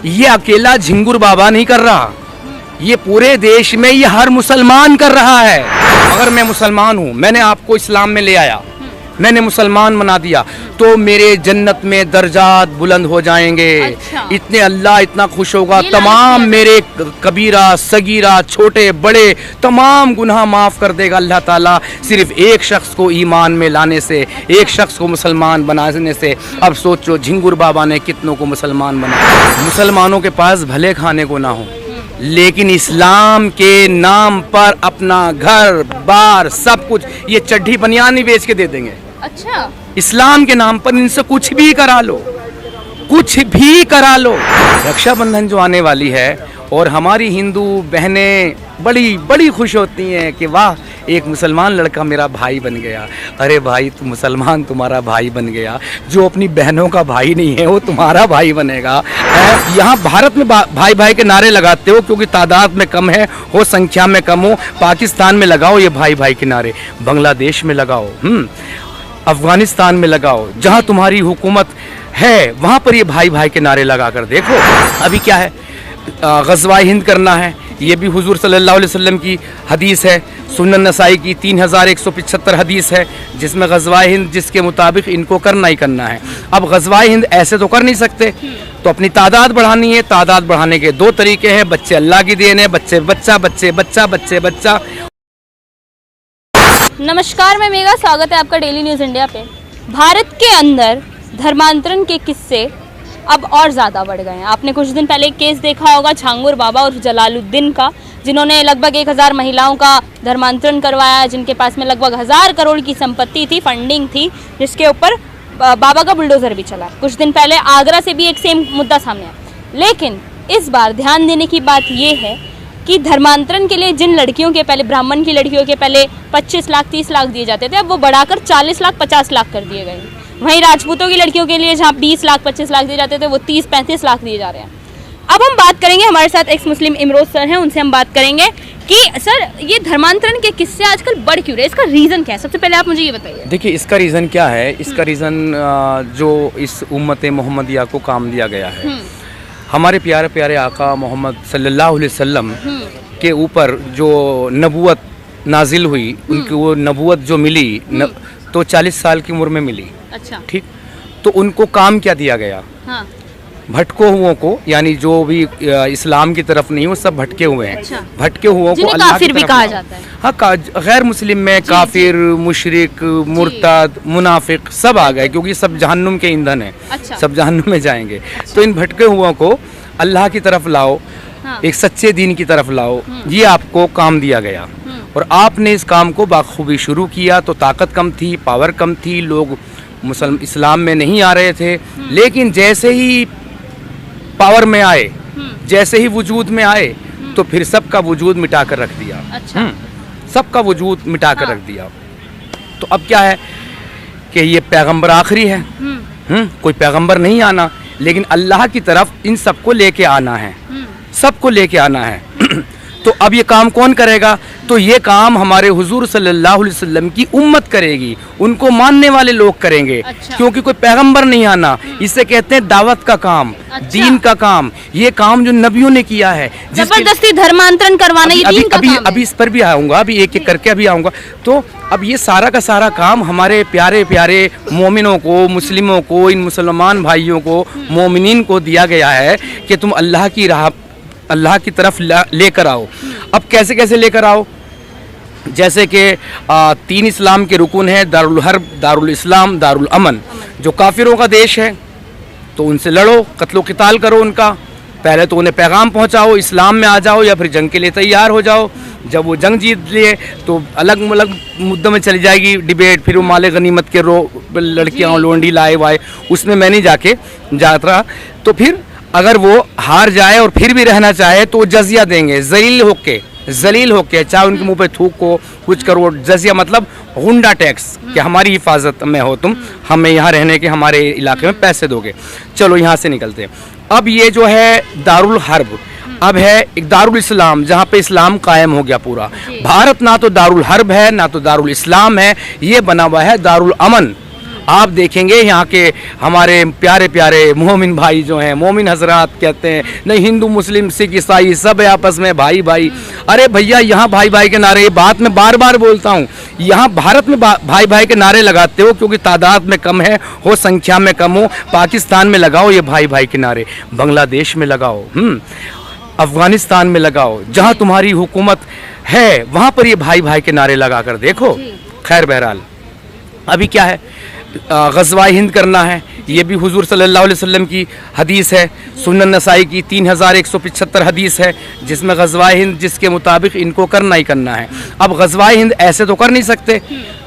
ये अकेला झिंगुर बाबा नहीं कर रहा, ये पूरे देश में ये हर मुसलमान कर रहा है। अगर मैं मुसलमान हूँ, मैंने आपको इस्लाम में ले आया, मैंने मुसलमान बना दिया, तो मेरे जन्नत में दर्जात बुलंद हो जाएंगे। अच्छा। इतने अल्लाह इतना खुश होगा, तमाम मेरे कबीरा सगीरा छोटे बड़े तमाम गुनाह माफ़ कर देगा अल्लाह ताला, सिर्फ एक शख्स को ईमान में लाने से, एक शख्स को मुसलमान बनाने से। अब सोचो झिंगुर बाबा ने कितनों को मुसलमान बनाया। मुसलमानों के पास भले खाने को ना हो, लेकिन इस्लाम के नाम पर अपना घर बार सब कुछ, ये चड्ढी बनियान ही बेच के दे देंगे। अच्छा, इस्लाम के नाम पर इनसे कुछ भी करा लो, कुछ भी करा लो। रक्षाबंधन जो आने वाली है, और हमारी हिंदू बहनें बड़ी बड़ी खुश होती हैं कि वाह, एक मुसलमान लड़का मेरा भाई बन गया। अरे भाई, तुम मुसलमान तुम्हारा भाई बन गया, जो अपनी बहनों का भाई नहीं है वो तुम्हारा भाई बनेगा। यहाँ भारत में भाई भाई के नारे लगाते हो क्योंकि तादाद में कम है, हो संख्या में कम हो। पाकिस्तान में लगाओ ये भाई भाई के नारे, बांग्लादेश में लगाओ, अफगानिस्तान में लगाओ, जहाँ तुम्हारी हुकूमत है वहाँ पर ये भाई भाई के नारे लगा कर देखो। अभी क्या है, ग़ज़वा-ए हिंद करना है, ये भी हुजूर सल्लल्लाहु अलैहि वसल्लम की हदीस है। सुनन नसाई की 3175 हदीस है, जिसमें ग़ज़वा-ए हिंद जिसके मुताबिक इनको करना ही करना है। अब ग़ज़वा-ए हिंद ऐसे तो कर नहीं सकते, तो अपनी तादाद बढ़ानी है। तादाद बढ़ाने के दो तरीके हैं, बच्चे अल्लाह की देन है, बच्चे बच्चा, बच्चे बच्चा, बच्चे बच्चा। नमस्कार, मैं मेघा, स्वागत है आपका डेली न्यूज़ इंडिया पे। भारत के अंदर धर्मांतरण के किस्से अब और ज़्यादा बढ़ गए हैं। आपने कुछ दिन पहले एक केस देखा होगा झांगुर बाबा और जलालुद्दीन का, जिन्होंने लगभग 1000 महिलाओं का धर्मांतरण करवाया, जिनके पास में लगभग 1000 करोड़ की संपत्ति थी, फंडिंग थी, जिसके ऊपर बाबा का बुलडोजर भी चला। कुछ दिन पहले आगरा से भी एक सेम मुद्दा सामने आया। लेकिन इस बार ध्यान देने की बात यह है कि धर्मांतरण के लिए जिन लड़कियों के पहले, ब्राह्मण की लड़कियों के पहले 25 लाख 30 लाख दिए जाते थे, अब वो बढ़ाकर 40 लाख 50 लाख कर दिए गए। वहीं राजपूतों की लड़कियों के लिए जहाँ 20 लाख 25 लाख दिए जाते थे, वो 30-35 लाख दिए जा रहे हैं। अब हम बात करेंगे, हमारे साथ एक्स मुस्लिम इमरोज सर हैं, उनसे हम बात करेंगे कि सर, ये धर्मांतरण के किस्से आजकल बढ़ क्यों रहे, इसका रीज़न क्या है? सबसे पहले आप मुझे ये बताइए। देखिए, इसका रीज़न क्या है? इसका रीज़न जो इस उम्मत मोहम्मदिया को काम दिया गया है, हमारे प्यारे प्यारे आका मोहम्मद सल्लल्लाहु अलैहि वसल्लम के ऊपर जो नबूवत नाजिल हुई, उनकी वो नबूवत जो मिली तो 40 साल की उम्र में मिली। अच्छा, ठीक, तो उनको काम क्या दिया गया? हाँ, भटके हुओं को, यानी जो भी इस्लाम की तरफ नहीं, वो सब भटके हुए हैं। अच्छा। भटके हुओं को अल्लाह काफिर की भी तरफ कहा लाओ। जाता है। हाँ, गैर मुस्लिम में काफिर, मुशरिक, मुर्तद, मुनाफिक सब आ गए, क्योंकि सब जहन्नुम के ईंधन है। अच्छा। सब जहन्नुम में जाएंगे। अच्छा। तो इन भटके हुओं को अल्लाह की तरफ लाओ, हाँ। एक सच्चे दीन की तरफ लाओ, ये आपको काम दिया गया। और आपने इस काम को बाखूबी शुरू किया। तो ताकत कम थी, पावर कम थी, लोग इस्लाम में नहीं आ रहे थे, लेकिन जैसे ही पावर में आए, जैसे ही वजूद में आए, तो फिर सबका वजूद मिटा कर रख दिया। अच्छा। सबका वजूद मिटा कर हाँ। रख दिया। तो अब क्या है कि ये पैगंबर आखिरी है, कोई पैगंबर नहीं आना, लेकिन अल्लाह की तरफ इन सबको लेके आना है, सबको लेके आना है। तो अब ये काम कौन करेगा? तो ये काम हमारे हुजूर सल्लल्लाहु अलैहि वसल्लम की उम्मत करेगी, उनको मानने वाले लोग करेंगे। अच्छा। क्योंकि कोई पैगंबर नहीं आना, इसे कहते हैं दावत का काम। अच्छा। दीन का काम, ये काम जो नबियों ने किया है, जबरदस्ती धर्मांतरण करवाना, ये दीन का काम है। अभी इस पर भी आऊँगा, अभी एक एक करके अभी आऊँगा। तो अब ये सारा का सारा काम हमारे प्यारे प्यारे मोमिनों को, मुस्लिमों को, इन मुसलमान भाइयों को, मोमिनीन को दिया गया है कि तुम अल्लाह की राह, अल्लाह की तरफ लेकर आओ। अब कैसे कैसे लेकर आओ? जैसे कि 3 इस्लाम के रुकन हैं, दारुल हर्ब, दारुल इस्लाम, दारुल अमन। जो काफिरों का देश है, तो उनसे लड़ो, कत्लो क़िताल करो उनका। पहले तो उन्हें पैगाम पहुंचाओ, इस्लाम में आ जाओ, या फिर जंग के लिए तैयार हो जाओ। जब वो जंग जीत लिए तो अलग अलग मुद्दों में चली जाएगी डिबेट, फिर वो माले गनीमत के लड़कियाँ लोंडी लाए वाए, उसमें मैं नहीं जाता। तो फिर अगर वो हार जाए और फिर भी रहना चाहे तो जजिया देंगे, जलील होके, चाहे उनके मुंह पे थूको, कुछ करो। जजिया मतलब गुंडा टैक्स, कि हमारी हिफाजत में हो तुम, हमें यहाँ रहने के, हमारे इलाके में पैसे दोगे। चलो यहाँ से निकलते हैं। अब ये जो है दारुल हर्ब, अब है एक दारुल इस्लाम, जहाँ पे इस्लाम कायम हो गया पूरा। भारत ना तो दारुल हर्ब है, ना तो दारुल इस्लाम है, ये बना हुआ है दारुल अमन। आप देखेंगे यहाँ के हमारे प्यारे प्यारे मोमिन भाई जो हैं, मोमिन हजरात कहते हैं, नहीं हिंदू मुस्लिम सिख ईसाई सब है आपस में भाई भाई। अरे भैया यहाँ भाई भाई के नारे, ये बात मैं बार बार बोलता हूँ, यहाँ भारत में भाई भाई के नारे लगाते हो क्योंकि तादाद में कम है, हो संख्या में कम हो। पाकिस्तान में लगाओ ये भाई भाई के नारे, बांग्लादेश में लगाओ, अफगानिस्तान में लगाओ, जहाँ तुम्हारी हुकूमत है वहाँ पर ये भाई भाई के नारे लगा कर देखो। खैर बहरहाल अभी क्या है, ग़ज़वा-ए हिंद करना है, ये भी हुजूर सल्लल्लाहु अलैहि वसल्लम की हदीस है, सुनन नसाई की 3175 हदीस है, जिसमें ग़ज़वा-ए हिंद जिसके मुताबिक इनको करना ही करना है। अब ग़ज़वा-ए हिंद ऐसे तो कर नहीं सकते,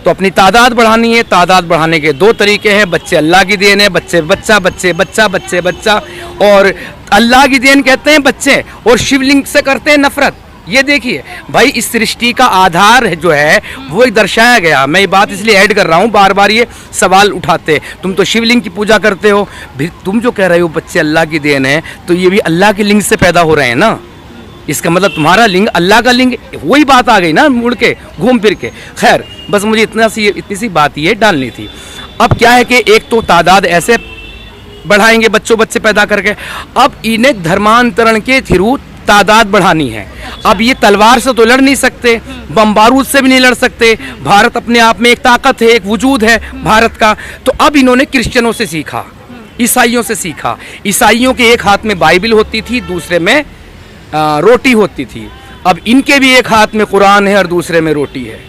तो अपनी तादाद बढ़ानी है। तादाद बढ़ाने के दो तरीके हैं, बच्चे अल्लाह की देन है, बच्चे बच्चा, बच्चे बच्चा, बच्चे बच्चा, और अल्लाह की देन कहते हैं बच्चे, और शिवलिंग से करते हैं नफरत। ये देखिए भाई, इस सृष्टि का आधार जो है वो दर्शाया गया। मैं ये बात इसलिए ऐड कर रहा हूँ, बार बार ये सवाल उठाते, तुम तो शिवलिंग की पूजा करते हो, भी तुम जो कह रहे हो बच्चे अल्लाह की देन है, तो ये भी अल्लाह के लिंग से पैदा हो रहे हैं ना, इसका मतलब तुम्हारा लिंग अल्लाह का लिंग, वही बात आ गई ना मुड़ के घूम फिर के। खैर बस मुझे इतनी सी बात ये डालनी थी। अब क्या है कि एक तो तादाद ऐसे बढ़ाएंगे बच्चे पैदा करके, अब इन्हें धर्मांतरण के थ्रू तादाद बढ़ानी है। अब ये तलवार से तो लड़ नहीं सकते, बम बारूद से भी नहीं लड़ सकते, भारत अपने आप में एक ताकत है, एक वजूद है भारत का। तो अब इन्होंने क्रिश्चियनों से सीखा, ईसाइयों से सीखा। ईसाइयों के एक हाथ में बाइबिल होती थी, दूसरे में रोटी होती थी। अब इनके भी एक हाथ में कुरान है और दूसरे में रोटी है।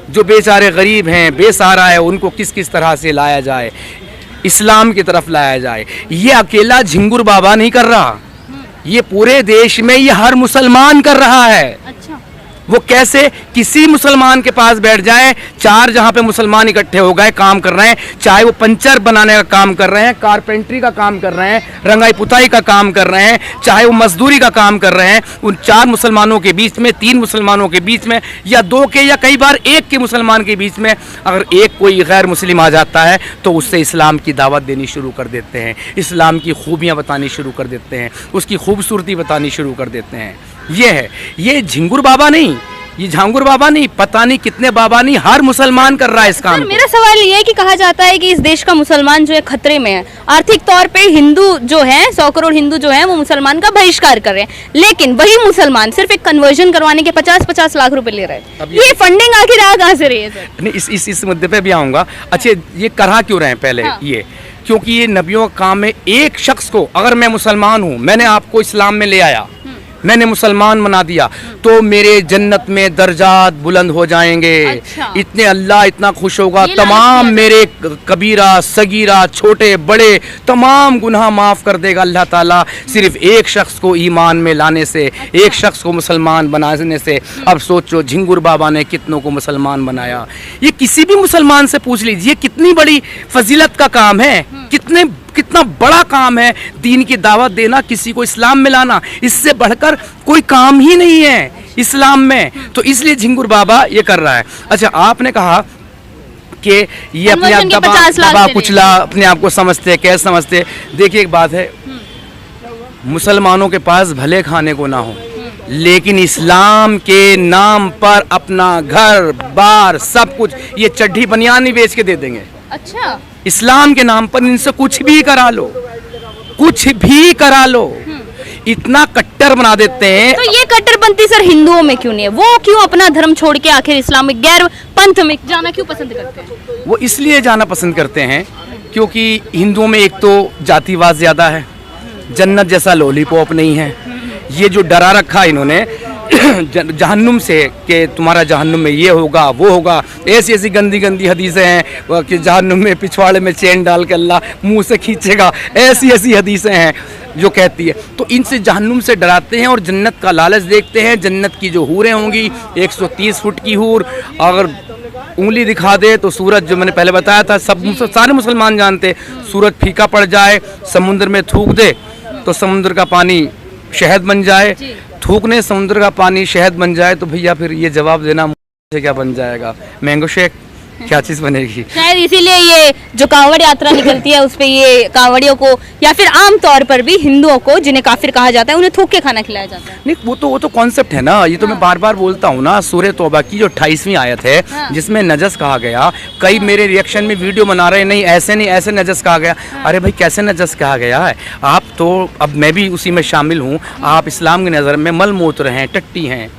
जो बेचारे गरीब हैं, बेसहारा है, उनको किस किस तरह से लाया जाए, इस्लाम की तरफ लाया जाए। ये अकेला झिंगुर बाबा नहीं कर रहा, ये पूरे देश में ये हर मुसलमान कर रहा है। अच्छा, वो कैसे, किसी मुसलमान के पास बैठ जाए, चार जहाँ पे मुसलमान इकट्ठे हो गए काम कर रहे हैं, चाहे वो पंचर बनाने का काम कर रहे हैं, कारपेंट्री का काम कर रहे हैं, रंगाई पुताई का काम कर रहे हैं, चाहे वो मजदूरी का काम कर रहे हैं, उन चार मुसलमानों के बीच में, तीन मुसलमानों के बीच में, या दो के या कई बार एक के मुसलमान के बीच में अगर एक कोई गैर मुस्लिम आ जाता है तो उससे इस्लाम की दावत देनी शुरू कर देते हैं, इस्लाम की खूबियाँ बतानी शुरू कर देते हैं, उसकी खूबसूरती बतानी शुरू कर देते हैं। ये है, ये झिंगुर बाबा नहीं, ये झांगुर बाबा नहीं, पता नहीं कितने बाबा नहीं, हर मुसलमान कर रहा है इस काम को। मेरा सवाल ये है कि कहा जाता है कि इस देश का मुसलमान जो है खतरे में है, आर्थिक तौर पे हिंदू जो है 100 करोड़ हिंदू जो है वो मुसलमान का बहिष्कार कर रहे हैं, लेकिन वही मुसलमान सिर्फ एक कन्वर्जन करवाने के 50-50 लाख रुपए ले रहे हैं। ये फंडिंग आखिर कहाँ से रही है सर? नहीं, इस मुद्दे पे भी आऊँगा। अच्छा, ये करा क्यों रहे हैं पहले? हाँ। ये क्योंकि ये नबियों का काम है, एक शख्स को, अगर मैं मुसलमान हूँ, मैंने आपको इस्लाम में ले आया, मैंने मुसलमान बना दिया, तो मेरे जन्नत में दर्जात बुलंद हो जाएंगे। अच्छा। इतने अल्लाह इतना खुश होगा, तमाम मेरे कबीरा सगीरा छोटे बड़े तमाम गुनाह माफ़ कर देगा अल्लाह ताला, सिर्फ एक शख्स को ईमान में लाने से, एक शख्स को मुसलमान बनाने से। अब सोचो झिंगुर बाबा ने कितनों को मुसलमान बनाया। ये किसी भी मुसलमान से पूछ लीजिए, कितनी बड़ी फजीलत का काम है, कितना बड़ा काम है दीन की दावत देना, किसी को इस्लाम में लाना, इससे बढ़कर कोई काम ही नहीं है इस्लाम में। तो इसलिए झिंगुर बाबा ये कर रहा है। अच्छा, आपने कहा कि ये अपने आप दबा कुचला, अपने आप को समझते, कैसे समझते। देखिए एक बात है, मुसलमानों के पास भले खाने को ना हो, लेकिन इस्लाम के नाम पर अपना घर बार सब कुछ, ये चड्ढी बनियान ही बेच के दे देंगे। अच्छा, इस्लाम के नाम पर इनसे कुछ भी करा लो, कुछ भी करा लो, इतना कट्टर बना देते हैं। तो ये कट्टरपंथी सर हिंदुओं में क्यों नहीं है? वो क्यों अपना धर्म छोड़ के आखिर इस्लामिक गैर पंथ में जाना क्यों पसंद करते हैं? वो इसलिए जाना पसंद करते हैं क्योंकि हिंदुओं में एक तो जातिवाद ज्यादा है, जन्नत जैसा लॉलीपॉप नहीं है। ये जो डरा रखा इन्होंने जहन्नुम से कि तुम्हारा जहन्नुम में ये होगा वो होगा, ऐसी ऐसी गंदी गंदी हदीसें हैं कि जहन्नुम में पिछवाड़े में चैन डाल के अल्लाह मुंह से खींचेगा, ऐसी ऐसी हदीसें हैं जो कहती है। तो इनसे जहन्नुम से डराते हैं और जन्नत का लालच देखते हैं। जन्नत की जो हूरें होंगी 130 फुट की हूर, अगर उंगली दिखा दे तो सूरज, जो मैंने पहले बताया था, सारे मुसलमान जानते, सूरज फीका पड़ जाए, समुद्र में थूक दे तो समुद्र का पानी शहद बन जाए, थूकने समुद्र का पानी शहद बन जाए, तो भैया फिर ये जवाब देना मुझे क्या बन जाएगा? मैंगो शेक, क्या चीज़ बनेगी? शायद इसीलिए ये जो कांवड़ यात्रा निकलती है उस पे ये कांवड़ियों को या फिर आम तौर पर भी हिंदुओं को जिन्हें काफिर कहा जाता है उन्हें थूक के खाना खिलाया जाता है। नहीं, वो तो कॉन्सेप्ट है ना, ये तो मैं बार बार बोलता हूँ ना। सूरह तौबा की जो 28वीं आयत है जिसमें नजस कहा गया, कई मेरे रिएक्शन में वीडियो बना रहे, नहीं ऐसे नहीं ऐसे नजस कहा गया। अरे भाई कैसे नजस कहा गया है? आप तो, अब मैं भी उसी में शामिल हूँ, आप इस्लाम की नज़र में मलमूत्र हैं, टट्टी हैं,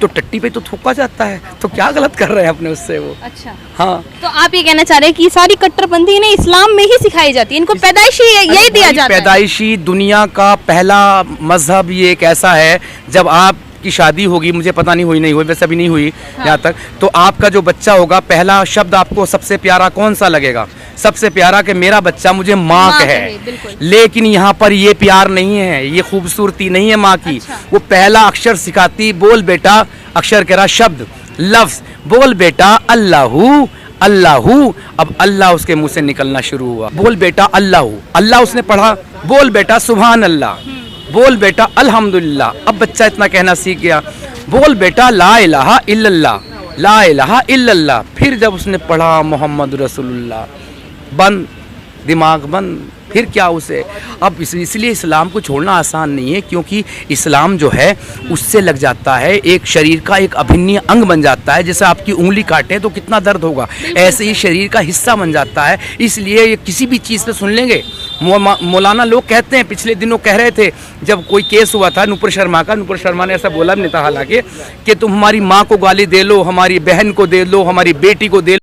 तो टट्टी पे तो थूका जाता है, तो क्या गलत कर रहे हैं अपने उससे वो? अच्छा, हाँ, तो आप ये कहना चाह रहे हैं कि सारी कट्टरपंथी इन्हें इस्लाम में ही सिखाई जाती है, इनको पैदाइशी यही दिया जाता है। पैदाइशी दुनिया का पहला मजहब ये एक ऐसा है, जब आपकी शादी होगी, मुझे पता नहीं हुई नहीं हुई, वैसे भी नहीं हुई यहाँ तक, तो आपका जो बच्चा होगा, पहला शब्द आपको सबसे प्यारा कौन सा लगेगा? सबसे प्यारा कि मेरा बच्चा मुझे माँ कहे। लेकिन यहाँ पर ये प्यार नहीं है, ये खूबसूरती नहीं है माँ की। अच्छा। वो पहला अक्षर सिखाती, बोल बेटा, अक्षर कह रहा शब्द, लफ्ज, बोल बेटा अल्लाहू अल्लाहू। अब अल्लाह उसके मुंह से निकलना शुरू हुआ, बोल बेटा अल्लाहू, अल्लाह उसने पढ़ा, बोल बेटा सुभान अल्लाह, बोल बेटा अल्हम्दुलिल्लाह। अब बच्चा इतना कहना सीख गया, बोल बेटा ला इलाहा इल्लल्लाह, ला इलाहा इल्लल्लाह। फिर जब उसने पढ़ा मोहम्मद रसूलुल्लाह, बंद, दिमाग बंद, फिर क्या उसे? अब इसलिए इस्लाम को छोड़ना आसान नहीं है, क्योंकि इस्लाम जो है उससे लग जाता है, एक शरीर का एक अभिन्न अंग बन जाता है। जैसे आपकी उंगली काटे तो कितना दर्द होगा, ऐसे ही शरीर का हिस्सा बन जाता है। इसलिए ये किसी भी चीज़ पे सुन लेंगे। मौलाना लोग कहते हैं, पिछले दिनों कह रहे थे, जब कोई केस हुआ था नुपुर शर्मा का, नुपुर शर्मा ने ऐसा बोला भी नहीं था हालांकि, कि तुम हमारी माँ को गाली दे लो, हमारी बहन को दे लो, हमारी बेटी को दे लो,